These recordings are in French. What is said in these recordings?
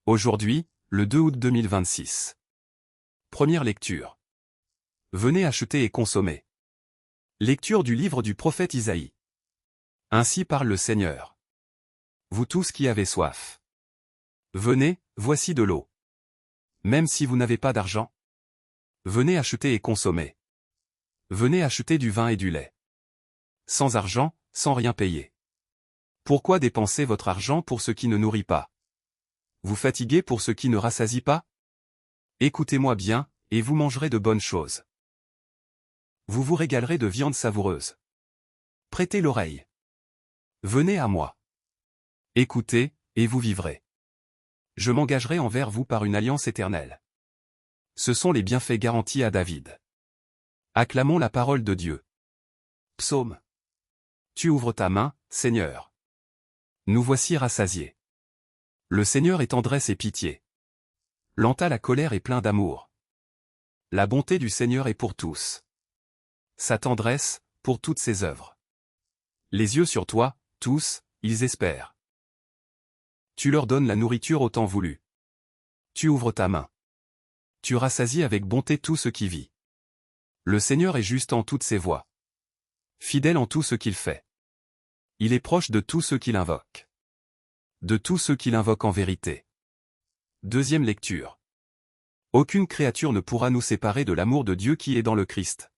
Aujourd'hui, le 2 août 2026. Première lecture. Venez acheter et consommer. Lecture du livre du prophète Isaïe. Ainsi parle le Seigneur. Vous tous qui avez soif. Venez, voici de l'eau. Même si vous n'avez pas d'argent. Venez acheter et consommer. Venez acheter du vin et du lait. Sans argent, sans rien payer. Pourquoi dépenser votre argent pour ce qui ne nourrit pas? Vous fatiguez pour ce qui ne rassasie pas? Écoutez-moi bien, et vous mangerez de bonnes choses. Vous vous régalerez de viande savoureuse. Prêtez l'oreille. Venez à moi. Écoutez, et vous vivrez. Je m'engagerai envers vous par une alliance éternelle. Ce sont les bienfaits garantis à David. Acclamons la parole de Dieu. Psaume. Tu ouvres ta main, Seigneur. Nous voici rassasiés. Le Seigneur est tendresse et pitié. Lent à la colère et plein d'amour. La bonté du Seigneur est pour tous. Sa tendresse, pour toutes ses œuvres. Les yeux sur toi, tous, ils espèrent. Tu leur donnes la nourriture au temps voulu. Tu ouvres ta main. Tu rassasies avec bonté tout ce qui vit. Le Seigneur est juste en toutes ses voies. Fidèle en tout ce qu'il fait. Il est proche de tous ceux qui l'invoquent. De tous ceux qui l'invoquent en vérité. Deuxième lecture. Aucune créature ne pourra nous séparer de l'amour de Dieu qui est dans le Christ.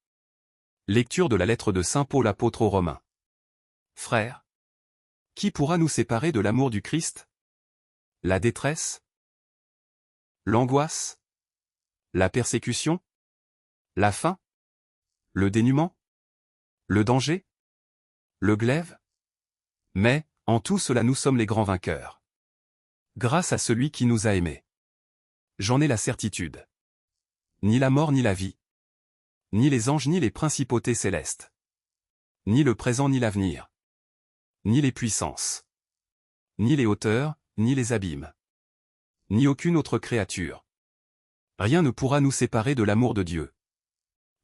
Lecture de la lettre de Saint Paul apôtre aux Romains. Frères, qui pourra nous séparer de l'amour du Christ? La détresse? L'angoisse? La persécution? La faim? Le dénuement? Le danger? Le glaive? Mais, en tout cela nous sommes les grands vainqueurs. Grâce à celui qui nous a aimés. J'en ai la certitude. Ni la mort ni la vie. Ni les anges ni les principautés célestes. Ni le présent ni l'avenir. Ni les puissances. Ni les hauteurs, ni les abîmes. Ni aucune autre créature. Rien ne pourra nous séparer de l'amour de Dieu.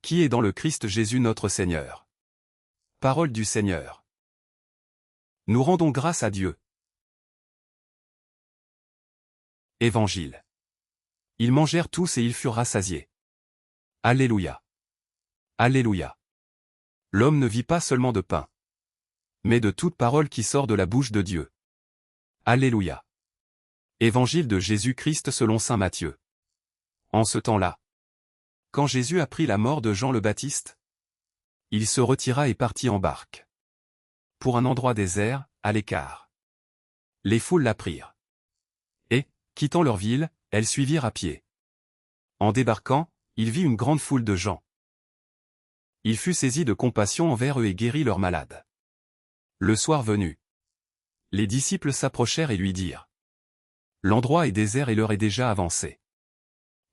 Qui est dans le Christ Jésus notre Seigneur. Parole du Seigneur. Nous rendons grâce à Dieu. Évangile. Ils mangèrent tous et ils furent rassasiés. Alléluia. Alléluia. L'homme ne vit pas seulement de pain, mais de toute parole qui sort de la bouche de Dieu. Alléluia. Évangile de Jésus-Christ selon saint Matthieu. En ce temps-là, quand Jésus apprit la mort de Jean le Baptiste, il se retira et partit en barque. Pour un endroit désert, à l'écart. Les foules l'apprirent. Et, quittant leur ville, elles suivirent à pied. En débarquant, il vit une grande foule de gens. Il fut saisi de compassion envers eux et guérit leurs malades. Le soir venu, les disciples s'approchèrent et lui dirent: L'endroit est désert et l'heure est déjà avancée.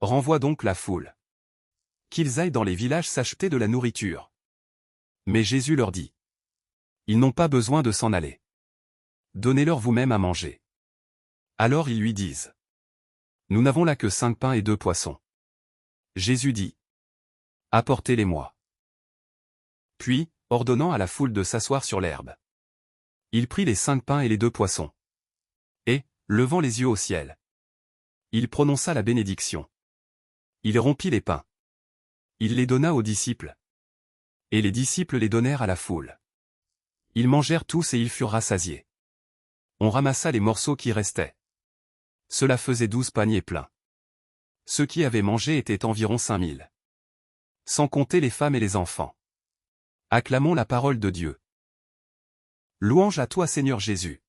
Renvoie donc la foule. Qu'ils aillent dans les villages s'acheter de la nourriture. Mais Jésus leur dit: Ils n'ont pas besoin de s'en aller. Donnez-leur vous-même à manger. Alors ils lui disent: Nous n'avons là que 5 pains et 2 poissons. Jésus dit: Apportez-les-moi. Puis, ordonnant à la foule de s'asseoir sur l'herbe, il prit les 5 pains et les 2 poissons. Et, levant les yeux au ciel, il prononça la bénédiction. Il rompit les pains. Il les donna aux disciples. Et les disciples les donnèrent à la foule. Ils mangèrent tous et ils furent rassasiés. On ramassa les morceaux qui restaient. Cela faisait 12 paniers pleins. Ceux qui avaient mangé étaient environ 5000. Sans compter les femmes et les enfants. Acclamons la parole de Dieu. Louange à toi Seigneur Jésus.